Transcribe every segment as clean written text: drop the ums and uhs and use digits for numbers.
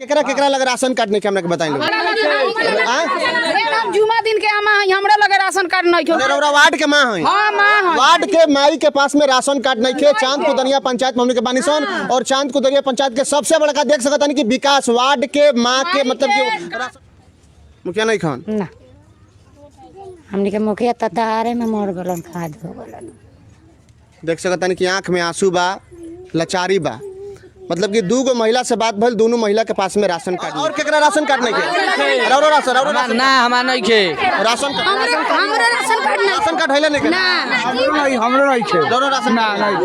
केकरा केकरा लगे राशन कार्ड नहीं के हमरा के बताई लोग जुमा दिन के हमरा लगे राशन कार्ड नहीं के रौरा वार्ड के मां है। हां मां है। वार्ड के माई के पास में राशन कार्ड नहीं के। चांद कुदरिया पंचायत में हमने के बानिसन और चांद कुदरिया पंचायत के सबसे बड़का देख सकत हन कि विकास वार्ड के मां के मतलब कि मुखिया नहीं खान ना हमने के मुखिया ततारे में मोर गलन खाद हो गलन। देख सकत हन कि आंख में आंसू बा, लाचारी बा। मतलब कि दू गो महिला से बात भइल, दोनों महिला के पास में राशन कार्ड और केकरा राशन कार्ड नहीं के। रौरा राशन ना हमार नहीं के राशन कार्ड हमरा राशन कार्ड नहीं राशन कार्ड हैले नहीं के ना हमरो नहीं के रौरा राशन ना नहीं।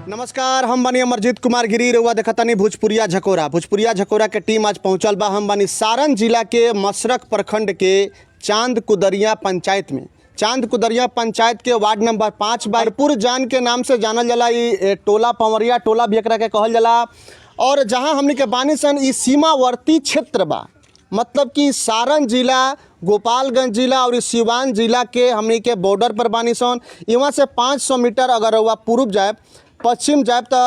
नमस्कार, हम बानी अमरजीत कुमार गिरी। रउआ देखतानी भोजपुरिया झकोरा के टीम आज पहुंचल बा। हम बानी सारण जिला के मसरक प्रखंड के चांद कुदरिया पंचायत में। चांद कुदरिया पंचायत के वार्ड नंबर 5 बारपुर जान के नाम से जानल जाला। ये टोला पवरिया टोला भी एकरा के कहल जाला। और जहां हमनी के बानी सन ई सीमावर्ती क्षेत्र बा, मतलब कि सारण जिला, गोपालगंज जिला और सिवान जिला के हमनी के बॉर्डर पर बानी सन। यहाँ से 500 मीटर अगर रउआ पूर्व जाए, पश्चिम जाए तो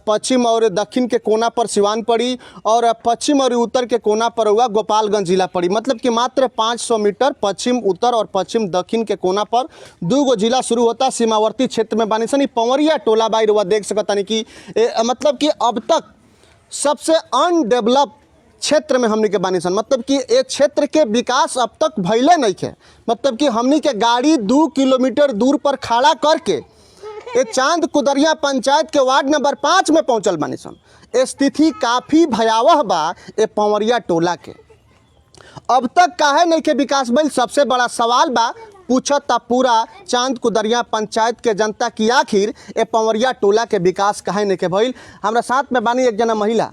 पश्चिम और दक्षिण के कोना पर सिवान पड़ी और पश्चिम और उत्तर के कोना पर हुआ गोपालगंज जिला पड़ी। मतलब कि मात्र 500 मीटर पश्चिम उत्तर और पश्चिम दक्षिण के कोना पर दो गो जिला शुरू होता। सीमावर्ती क्षेत्र में बानी सन पवरिया टोला बाई रुआ देख सकता नहीं कि मतलब कि अब तक सबसे अनडेवलप क्षेत्र में हमनी के बानी सन। मतलब कि एक क्षेत्र के विकास अब तक भइले नहीं है। मतलब कि हमनी के गाड़ी 2 किलोमीटर दूर पर खड़ा करके ये चांद कुदरिया पंचायत के वार्ड नंबर 5 में पहुंचल बानी सन। स्थिति काफ़ी भयावह बा ये पवरिया टोला के। अब तक काहे नहीं के विकास भइल, सबसे बड़ा सवाल बा। पूछता पूरा चांद कुदरिया पंचायत के जनता की आखिर ये पवरिया टोला के विकास काहे नहीं के भइल। हमरा साथ में बानी एक जना महिला,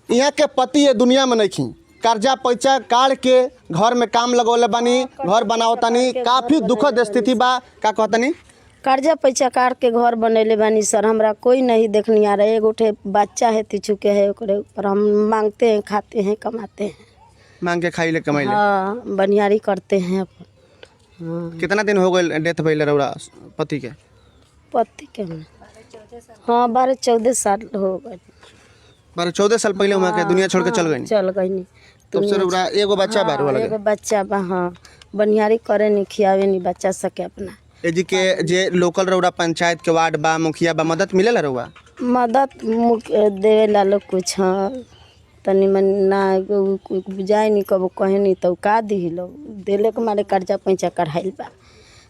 यहाँ के पति ये दुनिया में नहीं खी, कर्जा पैसा काढ़ के घर में काम लगौले बानी, घर बनावतानी। काफ़ी दुखद स्थिति बा। का कहतनी कर्जा पैसा काट के घर बनैले बानी सर, हमरा कोई नहीं देखनी आ रहा है। एगोठे बच्चा है तिचू के है, ओकरे ऊपर हम मांगते हैं, खाते हैं, कमाते हैं। मांग के खाई ले कमाई ले। हाँ, बनियारी करते हैं। हाँ। कितना दिन हो गए डेथ भइले रउरा पति के? पति के हाँ 12-14 साल हो गए। 12-14 साल पहले वहाँ के दुनिया छोड़ के चल गई। चल गई तब से रउरा एगो बच्चा बा रउरा लगे? एगो बच्चा बा। हाँ, बनियारी करे नहीं, खियावे नहीं बच्चा सके अपना। जी के जे लोकल रउरा पंचायत के वार्ड बा, मुखिया बा, मदद मिलेला रउआ? मदद देवे ला लोग कुछ। हाँ, तनी मन ना जाए नहीं, कबो कहे नहीं तो का दी लोग देले के मारे कर्जा पैसा कढ़ाइल बा।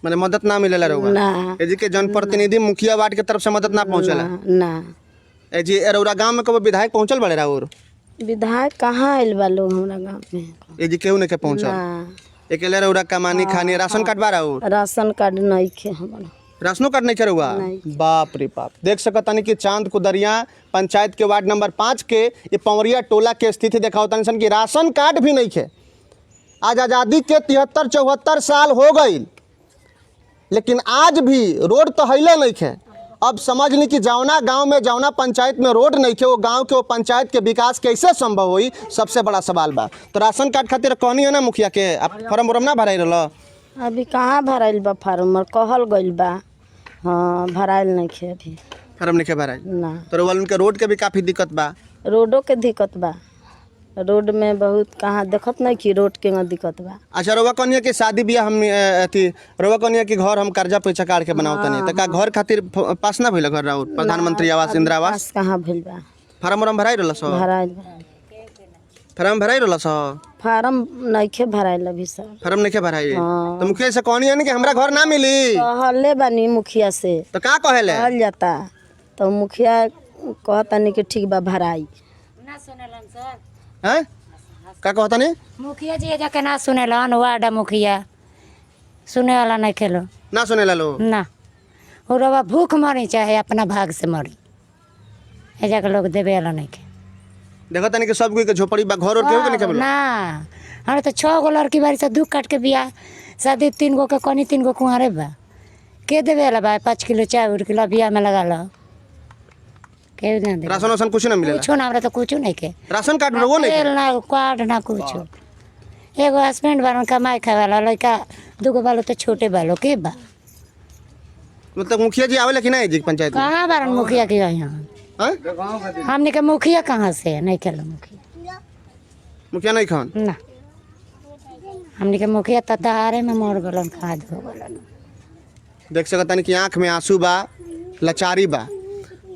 माने मदद ना मिलेला रउआ? ना। जी के जनप्रतिनिधि मुखिया वार्ड के तरफ से मदद ना पहुंचेला? ना। जी रउरा गांव में कबो विधायक पहुंचल बड़े राउर? विधायक कहाँ आइल बा लोग हमरा गाँव में? जी केहू नहीं के पहुंचल? अकेले रउरा कमानी खानी। राशन कार्ड बा राउर? राशन कार्ड नहीं खे हमारा। राशनो कार्ड नहीं रउआ? बाप रे बाप। देख सकतानी कि चांद कुदरिया पंचायत के वार्ड नंबर 5 के ये पवरिया टोला के स्थिति देखा सन कि राशन कार्ड भी नहीं है। आज आज़ादी के 73-74 साल हो गई, लेकिन आज भी रोड तो हिले नहीं है। अब समझ ली कि जौना गांव में, जौना पंचायत में रोड नहीं है, वो गांव के, वो पंचायत के विकास कैसे संभव हुई, सबसे बड़ा सवाल बा। तो राशन कार्ड खातिर कहनी है ना मुखिया के, आप फॉर्म उर्म ना भराई रहा? अभी कहाँ भराइल बा फार्म, कहल गइल बा। हाँ, भराइल नहीं खे अभी। फॉर्म नहीं भराई ना। तो उनके रोड के भी काफ़ी दिक्कत बा? रोडो के दिक्कत बा। रोड में बहुत कहाँ देखत नहीं कि रोड के दिक्कत बा। अच्छा, रउआ कहनी कि शादी बियाह हम अथी रउआ कहनी कि घर हम कर्जा पैसा काट के बनावता नहीं, तो का घर खातिर पास ना भइल घर राउर? प्रधानमंत्री आवास, इंदिरा आवास कहाँ भइल बा? फार्म उर्म भराई रहल? भराइल बा। फार्म भराई रहल? फार्म नहीं खे भराइल अभी सर। फार्म नहीं भराई? तो मुखिया से कहनी है कि हमरा घर ना मिली? कहले बानी मुखिया से। तो का कहेले? कहल जाता तो मुखिया कहता नहीं कि ठीक बा भराई। ना सुनेलन सर। हैं? का कहता नहीं? मुखिया जी जाके ना सुनेलन, वार्ड मुखिया सुने वाला नहीं खेलो ना सुनेला लो ना। और रवा भूख मरी चाहे अपना भाग से मरी, ए जाके लोग देवे वाला नहीं के। देखता नहीं कि सब कोई के झोपड़ी बा, घर और केहू के नहीं खेबला ना। हमारे तो 6 गो लड़की बारी से दुख काट के बिया शादी, 3 गो के कनी, 3 गो कुंवारे बा। के देवे वाला बा? 5 किलो चावल किलो बिया में लगा लो। के ना दे राशन वासन कुछ ना मिलेला? कुछ ना, हमरा तो कुछ नहीं के। राशन कार्ड रहो नहीं? तेल ना कार्ड ना कुछ। एगो हस्बैंड बारन कमाई खाए वाला, लड़का 2 गो बालो तो छोटे बालो के बा। मतलब मुखिया जी आवेला कि नहीं जी पंचायत में? कहाँ बारन मुखिया के यहाँ? हैं? हमने के मुखिया कहाँ से है? नहीं खेलो मुखिया नहीं खान ना, हमने के मुखिया तहारे में मर गलन, खाद हो गलन। देख सकतनी कि आँख में आंसू बा, लाचारी बा।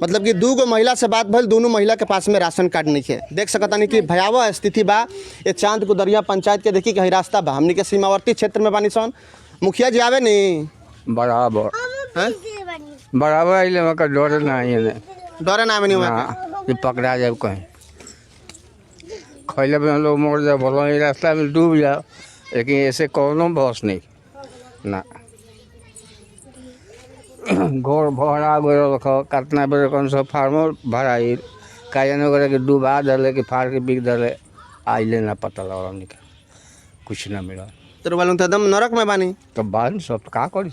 मतलब कि 2 गो महिला से बात भइल, दोनों महिला के पास में राशन कार्ड नहीं है। देख सकतनी कि भयावह स्थिति बा। ये चांद कुदरिया पंचायत के देखी कहीं रास्ता बा, हमनी के सीमावर्ती क्षेत्र में बानी सन। मुखिया जी आवे नहीं बराबर हैं? बराबर अइले मगर डर नहीं है डरे ना आवे नहीं ना वहाँ कि पकड़ा जाए कहीं खैले में हम लोग मर जाए भलो ही रास्ता में डूब जाओ, लेकिन ऐसे कोनो बस नहीं ना। घोर भरा गए रखो कितना बेर कौन सा फार्मर भराई काजन वगैरह के डूबा दले कि फाड़ के बिक दले आइले ना पता लगा निकल कुछ ना मिला। तो वालों तो एकदम नरक में बानी। तो बाद सब का करी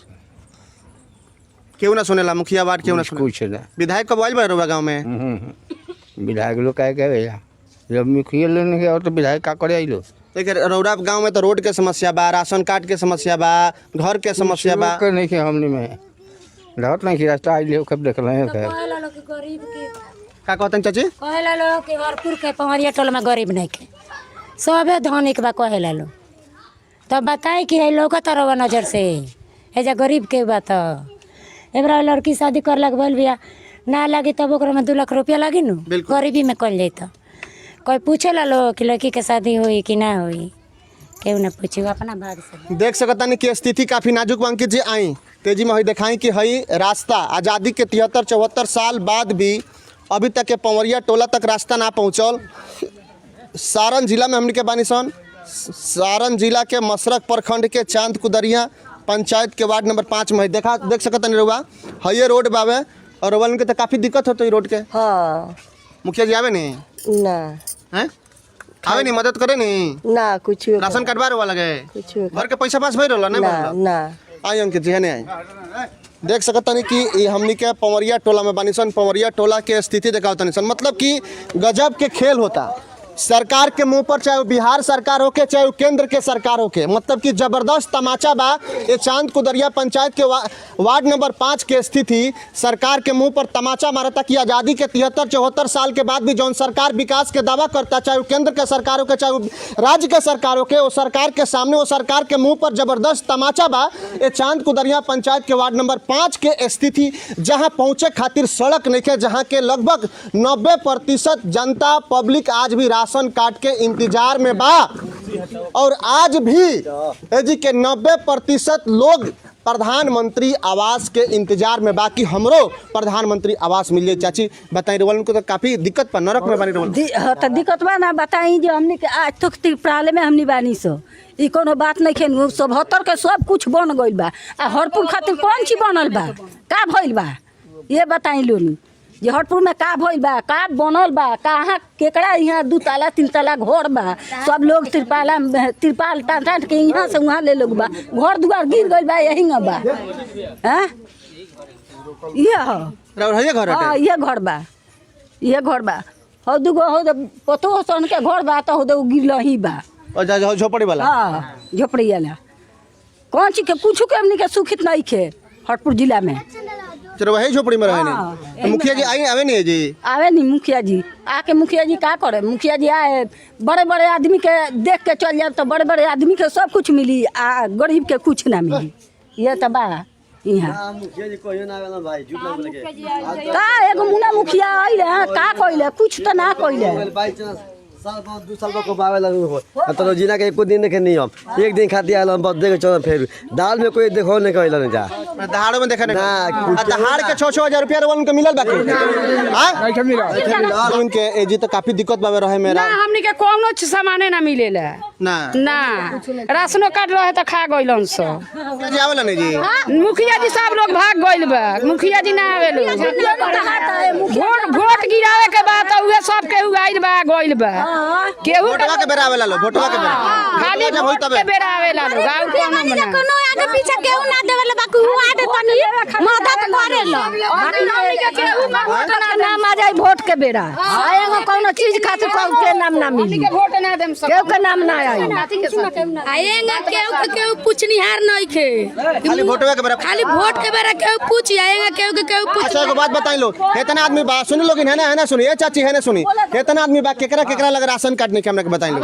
क्यों ना सुनेला मुखिया बात क्यों ना सुने? कुछ ना। विधायक कब आइल बा रउआ गाँव में? विधायक लोग कह के भैया जब मुखिया लेने के और तो विधायक का करे आइलो। देखिए रौरा गांव में तो रोड के समस्या बा, राशन कार्ड के समस्या बा, घर के समस्या बा। के नहीं के हमने में रहत नहीं कि रास्ता आइले कब देख रहे हैं खैर का कहतन चाची? कहेला लोग कि हरपुर के पवरिया टोल में गरीब नहीं के, सबे धनिक बा कहेला लोग। तब बताए कि लोग तरह नजर से एजा गरीब के बात। एबरा लड़की शादी कर लग बोल बिया ना लगी तब ओकरा में 2 लाख रुपया लगी नु, गरीबी में कल जाता। कोई पूछेला लोग कि लड़की के शादी हुई कि ना हुई, केहू ना पूछी, अपना भाग से। देख सकतानी कि स्थिति काफ़ी नाजुक बा। अंकित जी आई तेजी में हई दिखाई कि हई रास्ता आज़ादी के 73-74 साल बाद भी अभी तक के पवरिया टोला तक रास्ता ना पहुँचल। सारण जिला में हमने के बानी सन, सारण जिला के मसरक प्रखंड के चांद कुदरिया पंचायत के वार्ड नंबर 5 में देख सकतनी रउआ हई रोड बावे और वालों के तो काफ़ी दिक्कत होती रोड के। हाँ मुखिया जी आवे नहीं ना हैं? आवे नहीं, मदद करे नहीं? ना कुछ राशन कार्ड बार वाला गए कुछ घर के पैसा पास भर रहा नहीं ना बनला? ना आई अंकित जी है नहीं आई। देख सकतनी कि ये हमनी के पवरिया टोला में बानी सन। पवरिया टोला के स्थिति देखा तनी सन, मतलब कि गजब के खेल होता सरकार के मुंह पर, चाहे वो बिहार सरकार हो के चाहे वो केंद्र के सरकार हो के। मतलब कि जबरदस्त तमाचा बा। ये चांद कुदरिया पंचायत के वार्ड नंबर 5 के स्थिति सरकार के मुंह पर तमाचा मारता कि आज़ादी के 73-74 साल के बाद भी जौन सरकार विकास के दावा करता, चाहे वो केंद्र के सरकार हो के चाहे वो राज्य के सरकार हो के, वो सरकार के सामने वो सरकार के मुंह पर जबरदस्त तमाचा बा। ये चांद कुदरिया पंचायत के वार्ड नंबर 5 के स्थिति जहाँ पहुँचे खातिर सड़क नहीं है, जहाँ के लगभग 90% जनता पब्लिक आज भी राशन कार्ड के इंतजार में बा। और आज भी जी के 90% लोग प्रधानमंत्री आवास के इंतजार में बा कि हमरो प्रधानमंत्री आवास मिल जाए। चाची बताई रोवन को तो काफी दिक्कत पर नरक में बानी रोवन। तो दिक्कत बा ना, बताई जो हमने के आज तक त्रिपाल में हमने बानी सो ई कोनो बात नहीं खेन 77 के सब कुछ बन गइल बा। आ हरपुर खातिर कौन चीज बनल बा, का भइल बा ये बताई लोनी। जे हरपुर में का भइल बा, का बनल बा, कहाँ केकरा यहाँ 2 ताला 3 ताला घर बा। सब लोग तिरपाल टाट के यहाँ से वहाँ ले लोग बा, घर दुआर गिर गइल बा यही बा। हैं ये घर हाँ ये घर बा, ये घर बा। हो 2 गो हो पतो सन के घर बा तो हो गिरल ही बा। और झोपड़ी वाला हाँ झोपड़ी वाला कौन चीज के कुछ के हमनी के सुखित नहीं खे हरपुर जिला में। चलो वही झोपड़ी में रहे हाँ, नहीं। मुखिया जी आई आवे नहीं जी? आवे नहीं मुखिया जी, आके मुखिया जी का करे? मुखिया जी आए बड़े बड़े आदमी के देख के चल जाए तो बड़े बड़े आदमी के सब कुछ मिली, आ गरीब के कुछ ना मिली। ये तो बा यहाँ का एगो मुना मुखिया आइले का कइले, कुछ तो ना कइले। साल 2 साल को बावे हो तो जिना के एको दिन देखे नहीं हम एक दिन खाती आल हम बस देख चल फिर दाल में कोई देखो नहीं कहला नहीं जा दहाड़ों में देखा ना दहाड़ के 6-6 हजार रुपया रोवन के मिलल बाकी हां नहीं मिला उनके एजी तो काफी दिक्कत बावे रहे मेरा। ना हमनी के कोनो सामाने ना मिलेला ना ना राशनो कार्ड रहे तो खा गइलन सो। जी आवेला नहीं जी? मुखिया जी सब लोग भाग गइल बा, मुखिया जी ना आवेलो। वोट गिरावे के बाद उहे सब के हुआ आइल बा गइल बा केहू वोटवा के बेरा आवेला लो, वोटवा के बेरा खाली जब होई वोट तबे के बेरा आवेला लोग और कोनो मना कोनो आगे पीछे केहू ना देवेला बाकी हुआ दे तनी मदद करेला वोट नाम आ जाए वोट के बेरा आएगा कोनो चीज खातिर के नाम ना मिली वोट ना देम सब केहू के नाम ना आई आएगा केहू पूछनिहार नहीं खे खाली वोटवा के बेरा। खाली वोट के बारे केहू पूछ आएगा केहू पूछ अच्छा एगो बात बताई लो, इतना आदमी बा सुन लोगिन है ना सुनी, ये चाची है ना सुनी, इतना आदमी बा केकरा लग राशन कार्ड नहीं के हमरा के बताई लो।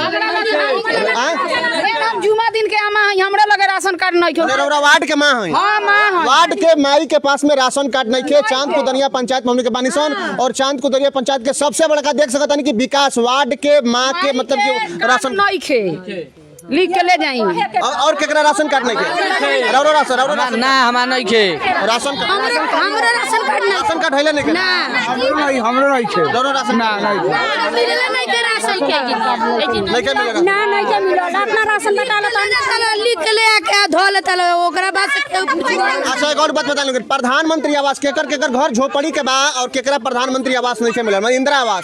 जुमा दिन के हमरा लगे राशन कार्ड नहीं खे रौरा वार्ड के मां है, हां मां वार्ड के माई के पास में राशन कार्ड नहीं खे। चांद कुदरिया पंचायत में हमने के बानिसन और चांद कुदरिया पंचायत के सबसे बड़का देख सकता नहीं कि विकास वार्ड के मां के मतलब कि राशन नहीं खे लिख के ले जाई और केकरा राशन कार्ड नहीं खे। रौरा राशन ना हमार नहीं खे राशन हमरा राशन कार्ड ना राशन कार्ड हैले नहीं के हमरो नहीं खे रौरा राशन ना नहीं मिलेला नहीं के राशन के नहीं के मिलेगा। ना नहीं के मिलो अपना राशन बता लो साला लिख के ले आके धो लेता लो ओकरा बाद से केहू पूछ अच्छा एक और बात बता लूंगी, प्रधानमंत्री आवास केकर घर झोपड़ी के बा और केकरा प्रधानमंत्री आवास नहीं के मिला, मतलब इंदिरा आवास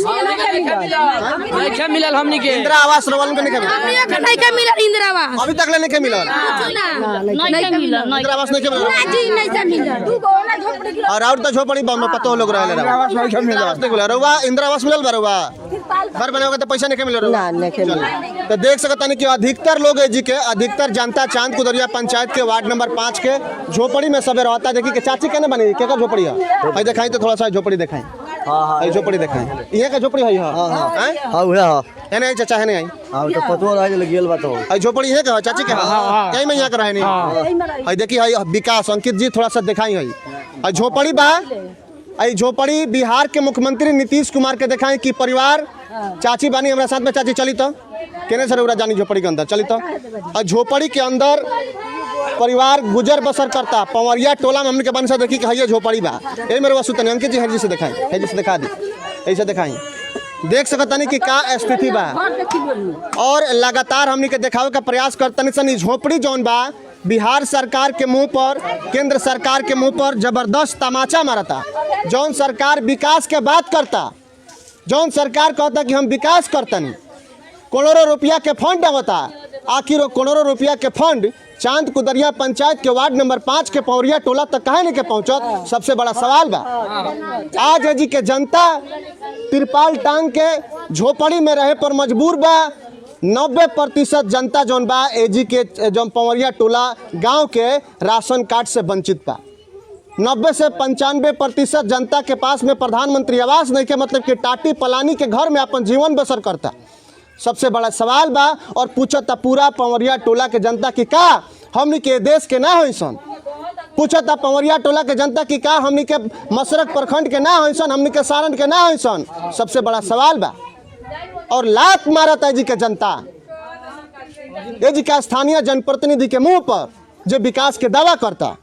नहीं खे मिलल हमनी के इंदिरा आवास रोवल के नहीं के मिला, नहीं के मिला इंदिरा आवास अभी तक ले नहीं के मिला, नहीं के मिला इंदिरा आवास नहीं के मिला। जी नहीं के मिला और तो झोपड़ी बा में पता हो लोग रहे आवास नहीं खे इंदिरा आवास नहीं मिला। रउवा इंदिरा आवास मिलल बा रउवा घर बनावे तो पैसा नहीं के मिला रउवा। तो देख सकता नहीं कि अधिकतर लोग है जी के अधिकतर जनता चांद कुदरिया पंचायत के वार्ड नंबर 5 के झोपड़ी में सबे रहता है। देखिए कि चाची कहने बनी केकर झोपड़ी है भाई दिखाई तो थोड़ा सा झोपड़ी दिखाई, हां झोपड़ी दिखाई ये का झोपड़ी है हां हां उहे हां है नहीं चाचा है नहीं हां तो पतो रह गेल बा तो आई झोपड़ी है का चाची के यही में यहाँ का रहे नहीं आई देखिए हाई विकास अंकित जी थोड़ा सा दिखाई है आई झोपड़ी बा। आई झोपड़ी बिहार के मुख्यमंत्री नीतीश कुमार के दिखाई कि परिवार चाची बानी हमारे साथ में, चाची चली तो केने सर उरा जानी झोपड़ी के अंदर चली तो और झोपड़ी के अंदर परिवार गुजर बसर करता पवरिया टोला में हमने के बन सा देखी कि है झोपड़ी बा यही मेरे वसुत अंकित जी है जी से दिखाई है जी से दिखा दी ऐसे दिखाई देख सकता नहीं कि का स्थिति बा और लगातार हमने के दिखावे का प्रयास करता नहीं सनी झोपड़ी जौन बा बिहार सरकार के मुंह पर केंद्र सरकार के मुंह पर जबरदस्त तमाचा मारता। जौन सरकार विकास के बात करता, जौन सरकार कहता कि हम विकास करता नहीं, करोड़ों रुपया के फंड आवता, आखिर करोड़ों रुपया के फंड चांद कुदरिया पंचायत के वार्ड नंबर 5 के पौरिया टोला तक काहे नहीं के पहुंचत। सबसे बड़ा सवाल बा आज जी के जनता तिरपाल टांग के झोपड़ी में रहे पर मजबूर बा। 90% जनता जौन बा एजी के जौन पवरिया टोला गांव के राशन कार्ड से वंचित बा। 90 से 95% जनता के पास में प्रधानमंत्री आवास नहीं के मतलब कि टाटी पलानी के घर में अपन जीवन बसर करता। सबसे बड़ा सवाल बा और पूछता पूरा पवरिया टोला के जनता की का हमनी के देश के ना होई सन, पूछता पवरिया टोला के जनता की का हमनी के मसरक प्रखंड के ना होई सन, हमनी के सारण के ना होई सन। सबसे बड़ा सवाल बा और लात मारता है जी के जनता ये जी का स्थानीय जनप्रतिनिधि के मुंह पर जो विकास के दावा करता